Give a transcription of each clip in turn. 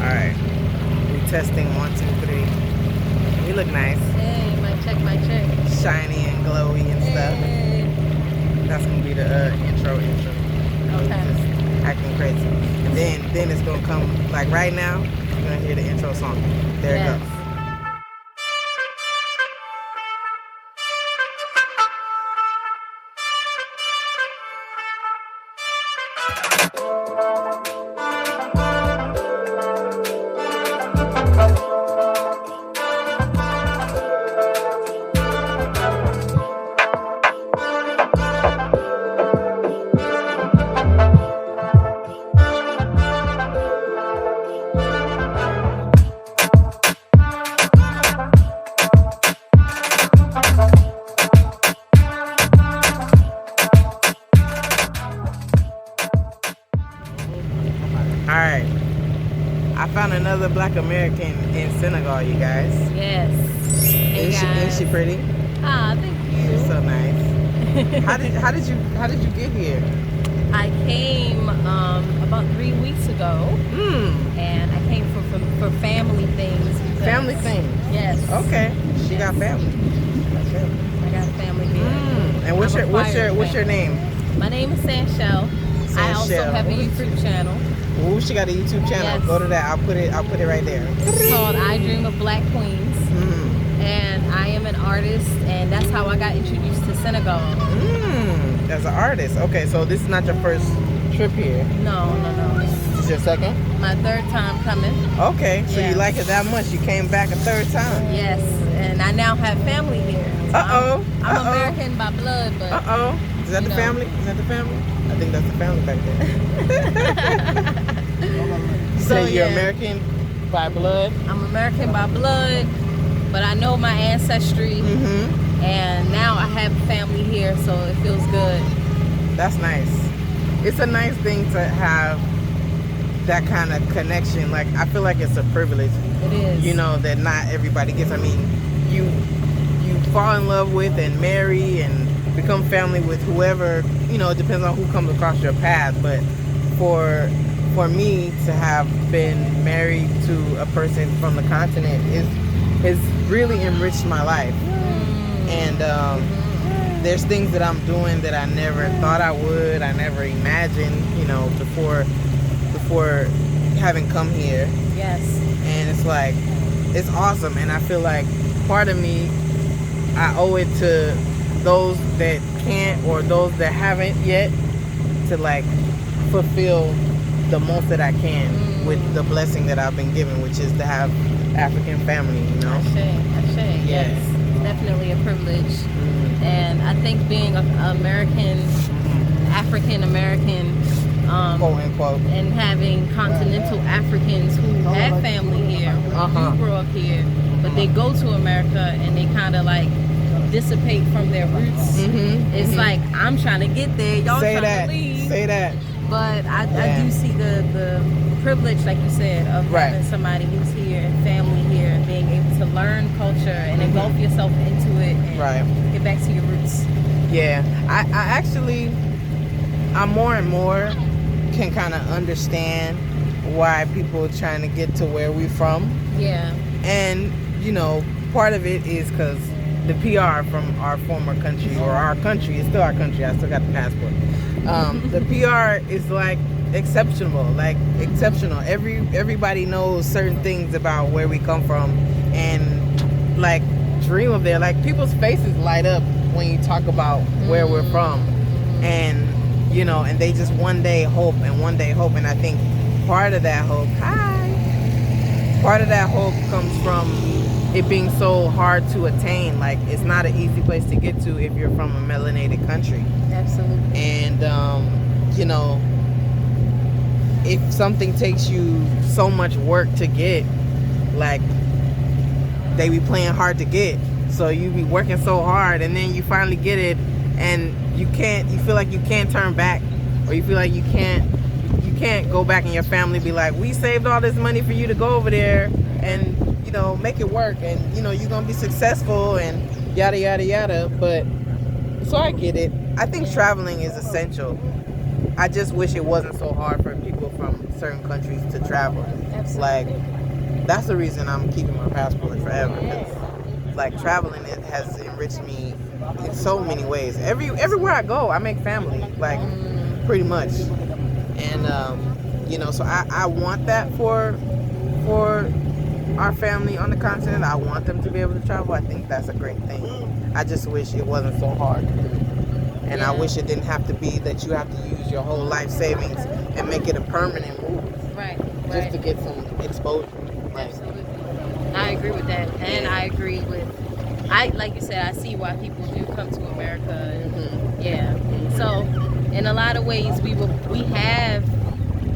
Alright. We testing 1, 2, 3. We look nice. Hey, mic check, mic check. Shiny and glowy and stuff. Hey. That's gonna be the intro. Okay. Just acting crazy. And then it's gonna come, like right now, you're gonna hear the intro song. There it goes. Alright, I found another Black American in Senegal, you guys. Yes. Hey Is she pretty? Ah, thank you. She's so nice. How did you get here? I came about 3 weeks ago, and I came for family things. Family things. Yes. Okay. She got family. I got family here. And what's your name? My name is Sanchel. I also have a YouTube channel. Ooh, she got a YouTube channel. Yes. Go to that. I'll put it right there. It's called I Dream of Black Queens. And I am an artist, and that's how I got introduced to Senegal. As an artist. Okay, so this is not your first trip here. No. This is your second? My third time coming. Okay, so Yes. you like it that much. You came back a third time. Yes, and I now have family here. So I'm American by blood, but Is that the family? Is that the family? I think that's the family back there. You say you're American by blood? I'm American by blood, but I know my ancestry, and now I have family here, so it feels good. That's nice. It's a nice thing to have that kind of connection. Like, I feel like it's a privilege. It is. You know, that not everybody gets. I mean, you fall in love with and marry and become family with whoever, you know, it depends on who comes across your path. But for me to have been married to a person from the continent is really enriched my life. And there's things that I'm doing that I never thought I would. I never imagined, you know, before having come here. Yes. And it's like, it's awesome. And I feel like part of me, I owe it to those that can't or those that haven't yet to like fulfill the most that I can with the blessing that I've been given, which is to have African family, you know? Ashe, yes. Definitely a privilege. And I think being an American, African American, quote unquote, and having continental Africans who have family here, who grew up here, but they go to America and they kind of like dissipate from their roots. It's like, I'm trying to get there, y'all trying to leave. Say that. But I do see the privilege, like you said, of having somebody who's here and family here and being able to learn culture and engulf yourself into it and get back to your roots. Yeah, I actually, I'm more and more can kind of understand why people are trying to get to where we're from. Yeah. And, you know, part of it is because the PR from our former country, or our country, is still our country. I still got the passport. The PR is like exceptional. Everybody knows certain things about where we come from, and like dream of there. Like, people's faces light up when you talk about where we're from, and you know, and they just one day hope. And I think part of that hope comes from it being so hard to attain. Like, it's not an easy place to get to if you're from a melanated country. Absolutely. And you know, if something takes you so much work to get, like, they be playing hard to get, so you be working so hard, and then you finally get it, and you feel like you can't turn back, or you feel like you can't go back in your family, be like, we saved all this money for you to go over there and, you know, make it work, and, you know, you're gonna be successful and yada yada yada. But so I get it. I think traveling is essential. I just wish it wasn't so hard for people from certain countries to travel. Absolutely. Like, that's the reason I'm keeping my passport forever. 'Cause, like, traveling, it has enriched me in so many ways. Everywhere I go, I make family, like, pretty much. And so I want that for our family on the continent. I want them to be able to travel. I think that's a great thing. I just wish it wasn't so hard to do. And I wish it didn't have to be that you have to use your whole life savings and make it a permanent move. Right. Just to get some exposure. Like, absolutely. I agree with that. And I agree with, like you said, I see why people do come to America. And, yeah. So, in a lot of ways, we have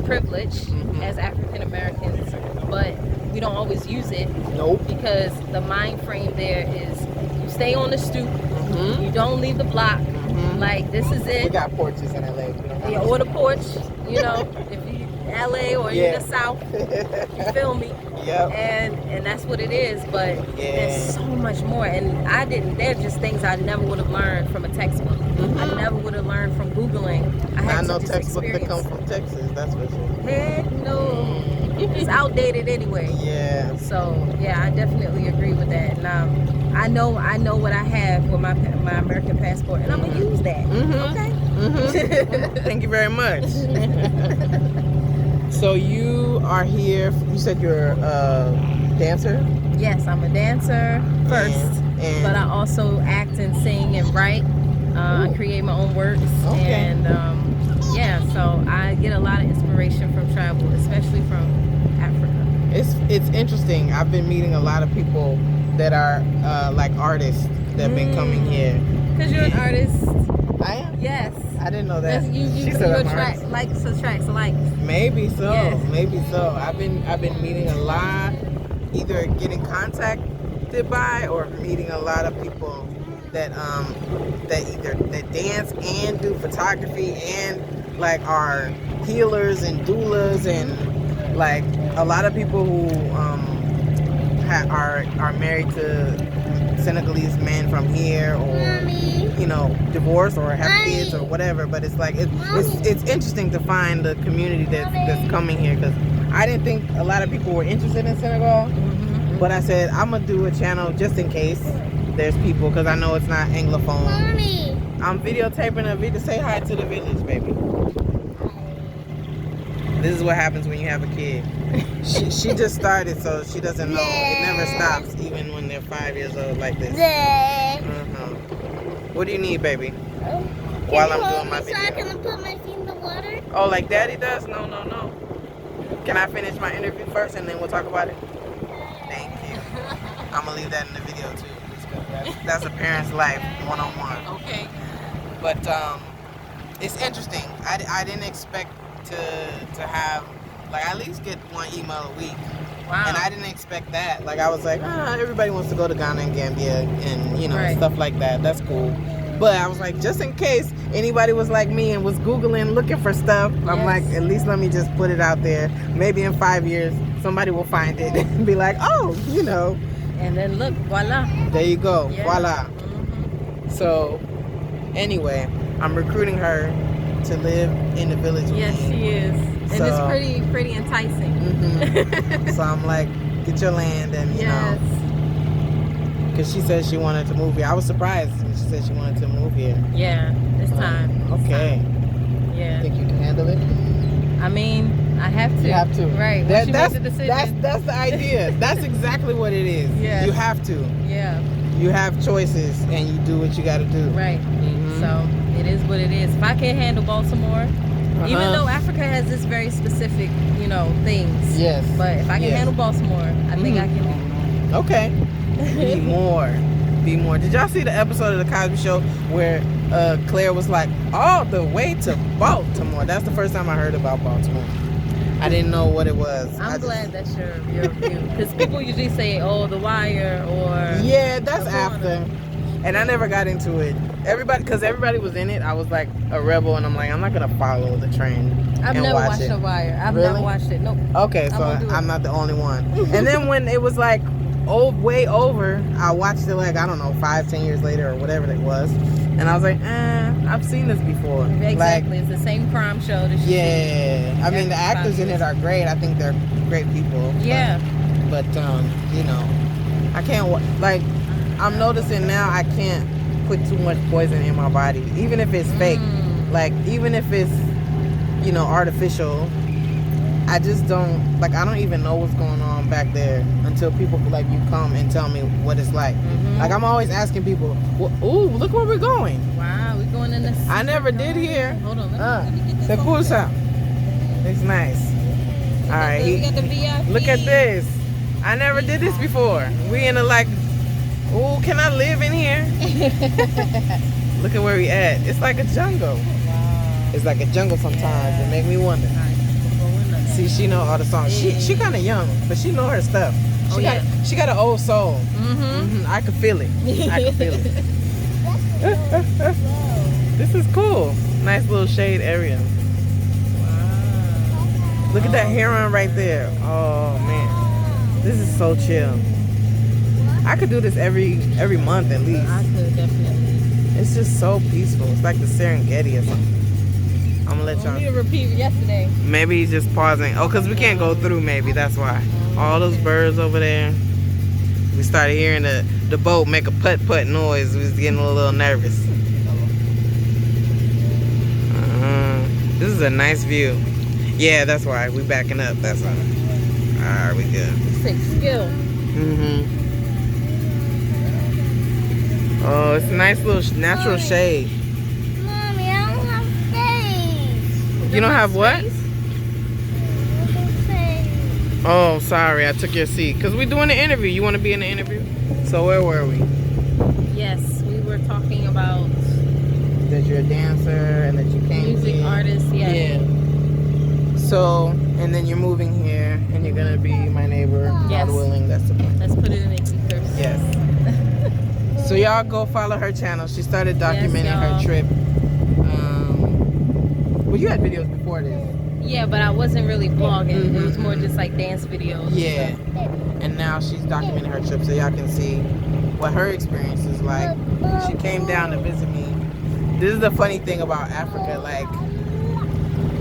privilege as African Americans, but we don't always use it. Nope. Because the mind frame there is you stay on the stoop, you don't leave the block. Like, this is it. We got porches in LA. Yeah, or the porch, if you LA or you're in the South, you feel me? Yep. And that's what it is, but there's so much more. And they're just things I never would have learned from a textbook. I never would have learned from Googling. I had no to just textbook that experience. come from Texas, that's for sure. Heck no. It's outdated anyway. Yeah. So yeah, I definitely agree with that. Now, I know what I have with my American passport, and I'm gonna use that. Okay. Thank you very much. So you are here. You said you're a dancer. Yes, I'm a dancer first, and but I also act and sing and write. I create my own works, and so I get a lot of inspiration from travel, especially from Africa. It's interesting. I've been meeting a lot of people that are like artists that have been coming here. Because you're an artist. I am? Yes. I didn't know that. You attract likes attracts likes. Maybe so. Yes. Maybe so. I've been meeting a lot, either getting contacted by or meeting a lot of people that that dance and do photography and like are healers and doulas, and like a lot of people who are married to Senegalese men from here, or divorced or have kids or whatever. But it's like it's interesting to find the community that's coming here, because I didn't think a lot of people were interested in Senegal. But I said I'm gonna do a channel just in case there's people, because I know it's not Anglophone. Mommy. I'm videotaping a video. Say hi to the village, baby. This is what happens when you have a kid. She just started, so she doesn't know. It never stops, even when they're 5 years old like this. What do you need, baby? While I'm doing my video. So I can put my feet in the water? Oh, like Daddy does? No. Can I finish my interview first and then we'll talk about it? Thank you. I'm gonna leave that in the video too. That's a parent's life, one-on-one. Okay. But it's interesting. I didn't expect to have, like, at least get one email a week. Wow. And I didn't expect that. Like, I was like, everybody wants to go to Ghana and Gambia and, Right. stuff like that. That's cool. But I was like, just in case anybody was like me and was Googling, looking for stuff, I'm like, at least let me just put it out there. Maybe in 5 years, somebody will find it and be like, And then look, voila. there you go. Yeah. Voila. So, anyway, I'm recruiting her to live in the village with Yes, me. she is. And it's pretty enticing. So I'm like, get your land, and Yes. because she said she wanted to move here. I was surprised when she said she wanted to move here. Yeah, it's time. Okay. Yeah. Think you can handle it? I mean, I have to. You have to. Right. Once you make the decision. That's the idea. That's exactly what it is. Yes. You have to. Yeah. You have choices, and you do what you got to do. Right. So it is what it is. If I can't handle Baltimore, even though Africa has this very specific, things. Yes. But if I can handle Baltimore, I think I can. Okay. Be more. Did y'all see the episode of the Cosby Show where Claire was like, all the way to Baltimore? That's the first time I heard about Baltimore. I didn't know what it was. I'm glad that's your review, because people usually say, "Oh, The Wire," or yeah, that's after, and I never got into it. Because everybody was in it, I was like a rebel, and I'm like, I'm not gonna follow the trend. I've never watched The Wire. I've never watched it. Nope. Okay, so I'm not the only one. And then when it was like way over, I watched it like, I don't know, 5-10 years later or whatever it was. And I was like, I've seen this before. Exactly. It's the same crime show. That Yeah. I mean, the actors in it are great. I think they're great people. Yeah. But you know, I can't, like, I'm noticing now I can't put too much poison in my body, even if it's fake. Like, even if it's, you know, artificial. I just don't, like, I don't even know what's going on back there until people like you come and tell me what it's like. Like, I'm always asking people, well, ooh, look where we're going. Wow, we're going in this. I never did here. Hold on, let me get this. Se pulsa. It's nice. All right. We got the VIP. Look at this. I never did this before. We in a, like, ooh, can I live in here? Look at where we at. It's like a jungle. Wow. It's like a jungle sometimes. It make me wonder. See, she know all the songs. She kind of young, but she know her stuff. She got an old soul. I can feel it. I can feel it. This is cool. Nice little shade area. Wow. Look at that heron right there. Oh man, this is so chill. I could do this every month at least. I could definitely. It's just so peaceful. It's like the Serengeti or something. I'm gonna let y'all. We need to repeat yesterday. Maybe he's just pausing. Oh, because we can't go through, maybe. That's why. All those birds over there. We started hearing the boat make a putt-putt noise. We was getting a little nervous. This is a nice view. Yeah, that's why. We backing up. That's why. Alright, we good. Sick skill. Oh, it's a nice little natural shade. Mommy, I don't have space. You don't have what? Space. Oh, sorry. I took your seat. Because we're doing the interview. You want to be in the interview? So where were we? Yes, we were talking about That you're a dancer and that you came music here. artist. Yeah. So, and then you're moving here and you're going to be my neighbor. Yes. God willing. That's the plan. Let's put it in the ethers. Yes. So y'all go follow her channel. She started documenting her trip. Well, you had videos before this. Yeah, but I wasn't really vlogging. It was more just like dance videos. Yeah. And now she's documenting her trip so y'all can see what her experience is like. She came down to visit me. This is the funny thing about Africa. Like,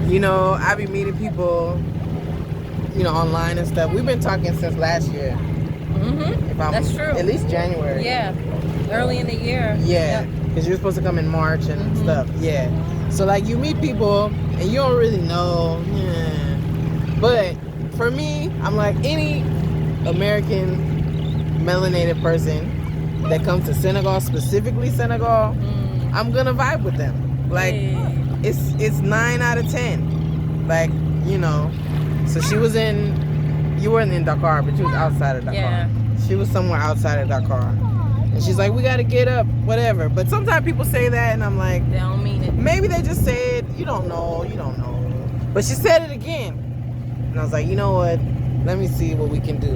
you know, I be meeting people, you know, online and stuff. We've been talking since last year. That's true. At least January. Yeah. Early in the year. Yeah. Because you're supposed to come in March and stuff. Yeah. So, like, you meet people and you don't really know. Yeah. But for me, I'm like, any American melanated person that comes to Senegal, specifically Senegal, I'm gonna vibe with them. Like, it's 9 out of 10. Like, you know. So she was you weren't in Dakar, but you was outside of Dakar. Yeah. She was somewhere outside of Dakar. And she's like, we gotta get up, whatever. But sometimes people say that and I'm like, They don't mean it. maybe they just said, you don't know. But she said it again. And I was like, you know what? Let me see what we can do.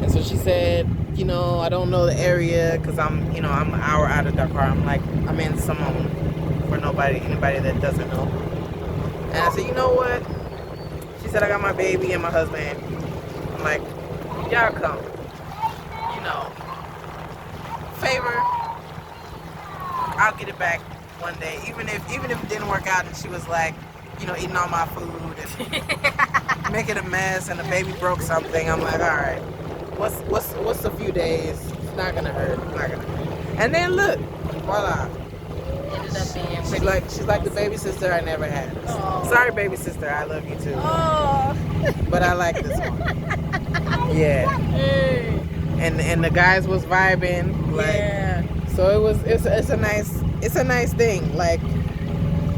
And so she said, you know, I don't know the area because I'm an hour out of Dakar. I'm like, I'm in Simone for anybody that doesn't know. And I said, you know what? She said, I got my baby and my husband. I'm like, y'all come. You know, favor, I'll get it back one day. Even if it didn't work out and she was like, you know, eating all my food and making a mess and the baby broke something, I'm like, all right, what's a few days? It's not gonna hurt. And then look, voila. Ended up being She's like the baby sister I never had. Aww. Sorry, baby sister, I love you too. Oh. But I like this one. Yeah. And the guys was vibing. Like, Yeah. so it's a nice thing. Like,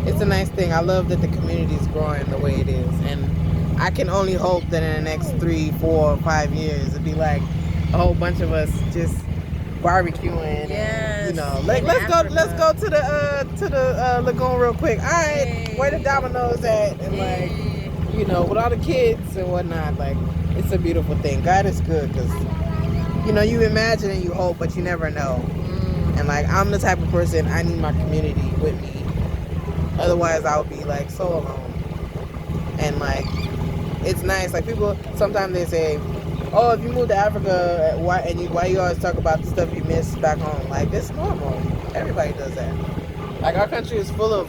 it's a nice thing. I love that the community is growing the way it is, and I can only hope that in the next 3, 4, 5 years it'd be like a whole bunch of us just barbecuing. Yes. And, you know, like let's go to the lagoon real quick. All right, where the dominoes at? And like, you know, with all the kids and whatnot. Like, it's a beautiful thing. God is good because, you know, you imagine and you hope, but you never know. And like, I'm the type of person, I need my community with me. Otherwise, I'll be like so alone. And like, it's nice. Like, people sometimes they say, Oh, if you move to Africa, why you always talk about the stuff you miss back home? Like, it's normal. Everybody does that. Like, our country is full of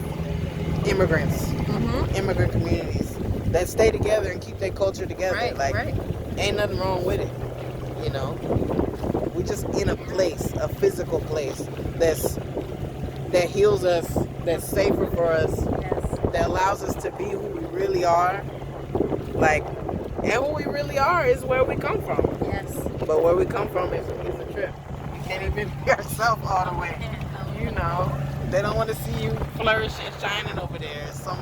immigrants, immigrant communities that stay together and keep their culture together. Right, like, right. ain't nothing wrong with it. You know, we just in a place, a physical place that heals us, that's safer for us, Yes. that allows us to be who we really are. Like, and who we really are is where we come from. Yes. But where we come from is a trip. You can't even be yourself all the way. You know, they don't want to see you flourish and shining over there. So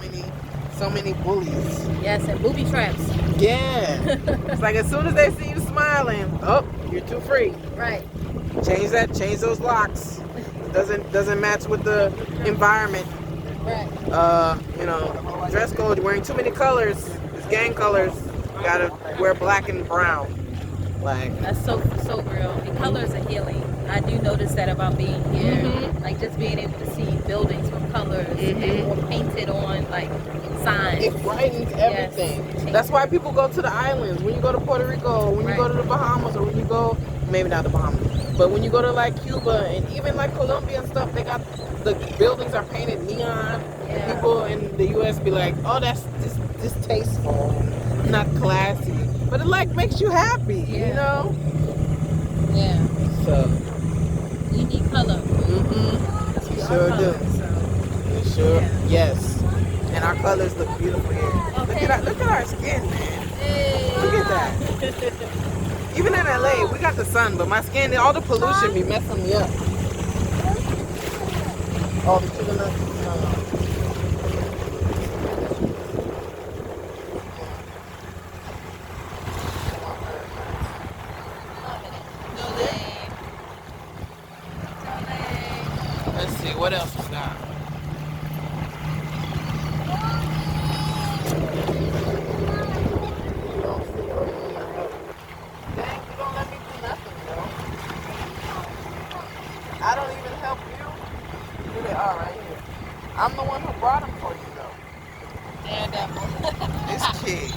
many bullies. Yes, and booby traps. Yeah. It's like as soon as they see you smiling, oh, you're too free. Right. Change those locks. It doesn't match with the environment. Right. You know, dress code, wearing too many colors. It's gang colors. You gotta wear black and brown. Like, That's so real. And colors are healing. I do notice that about being here. Like just being able to see buildings with colors or painted on like signs. it brightens everything. Yes. That's why people go to the islands. When you go to Puerto Rico, when you go to the Bahamas, or when you go, maybe not the Bahamas, but when you go to like Cuba and even like Colombia and stuff, they got the buildings are painted neon. And people in the U.S. be like, oh, that's distasteful, not classy, but it like makes you happy, you know. Yeah. So. You need color. We sure do. We sure. Yes. And our colors look beautiful here. Okay. Look at our skin, man. Hey. Look at that. Even in LA, we got the sun, but my skin, all the pollution be messing me up. Oh, the sugar nuts. Let's see, what else we got? Dang, you don't let me do nothing, bro. I don't even help you. Here they are right here. I'm the one who brought them for you, though. Daredevil. This kid.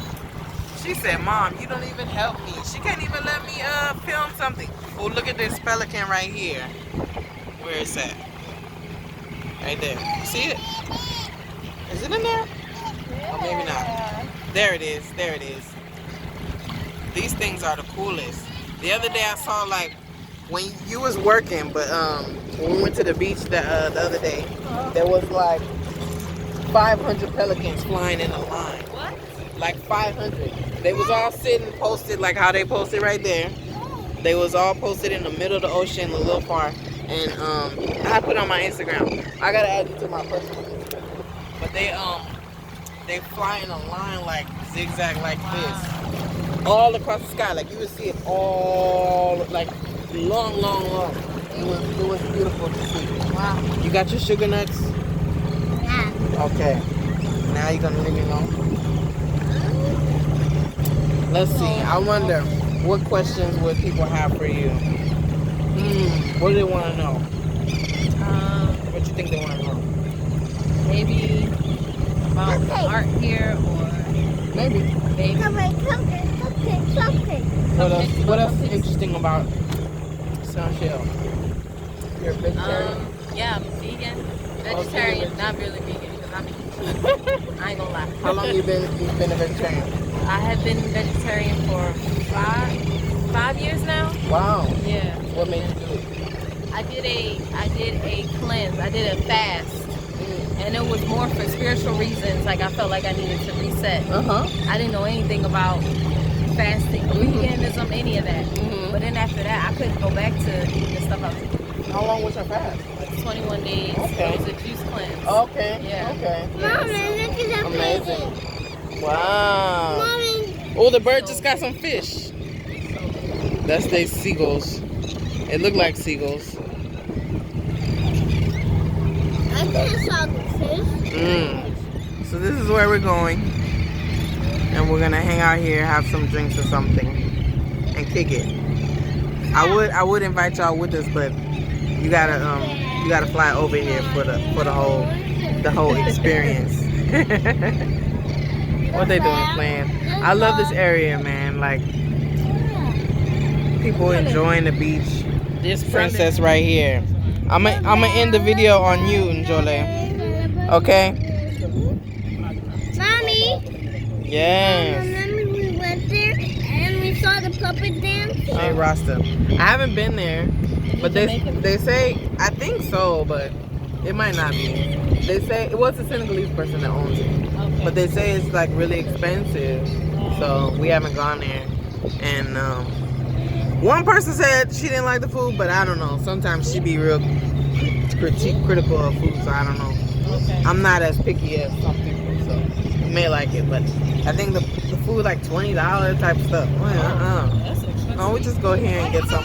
She said, Mom, you don't even help me. She can't even let me film something. Oh, look at this pelican right here. Where is that? Right there. You see it? Is it in there? Or maybe not. There it is. There it is. These things are the coolest. The other day I saw, like, when you was working, but when we went to the beach the other day, there was like 500 pelicans flying in a line. What? Like 500. They was all sitting posted like how they posted right there. They was all posted in the middle of the ocean, a little far. And I put on my Instagram. I gotta add you to my personal Instagram. But they fly in a line like zigzag like this, all across the sky. Like you would see it all like long. It was beautiful to see. Wow. You got your sugar nuts? Yeah. Okay. Now you're gonna leave me alone. Let's see. I wonder what questions would people have for you. What do they want to know? What you think they want to know? Maybe about art here or Maybe. Something. What else is interesting about Sanchel? You're a vegetarian? yeah, I'm vegan. Vegetarian, not really vegan because I'm eating. I ain't gonna lie. How long you been a vegetarian? I have been vegetarian for five years now. Wow. Yeah. What made you do it? I did a cleanse. I did a fast. And it was more for spiritual reasons. Like I felt like I needed to reset. I didn't know anything about fasting, veganism, any of that. But then after that, I couldn't go back to eating the stuff I was eating. How long was your fast? 21 days. Okay. It was a juice cleanse. Okay. Yeah. Okay. Mommy, look at the Amazing. Wow. Mommy. Oh, the bird just got some fish. That's their seagulls. It looked like seagulls. I just saw the fish. So this is where we're going. And we're gonna hang out here, have some drinks or something, and kick it. I would invite y'all with us, but you gotta fly over here for the whole experience. What they doing playing? I love this area, man. Like people enjoying the beach. This princess right here. I'm gonna end the video on you, Njole. Okay? Mommy. Yes. Remember we went there and we saw the puppet dance? Hey, Rasta. I haven't been there, but they say, I think so, but it might not be. They say it was a Senegalese person that owns it, but they say it's like really expensive, so we haven't gone there. And one person said she didn't like the food, but I don't know. Sometimes she be real critical of food, so I don't know. Okay. I'm not as picky as some people, so you may like it, but I think the food like $20 type stuff. That's expensive. No, we just go here and get some.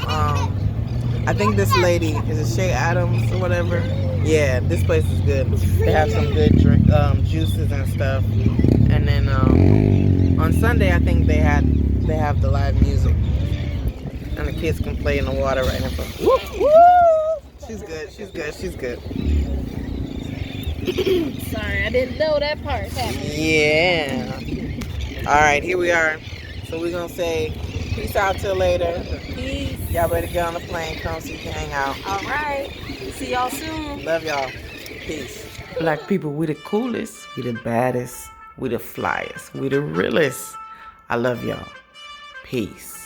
I think this lady is it Shay Adams or whatever. Yeah, this place is good. They have some good drink, juices and stuff. And then on Sunday, I think they have the live music, and the kids can play in the water right in front. Woo, woo! She's good. She's good. She's good. Sorry, I didn't know that part happened. Yeah. All right, here we are. So we're gonna say peace out till later. Peace. Y'all better get on the plane, come so you can hang out. All right. See y'all soon. Love y'all. Peace. Black people, we the coolest, we the baddest, we the flyest, we the realest. I love y'all. Peace.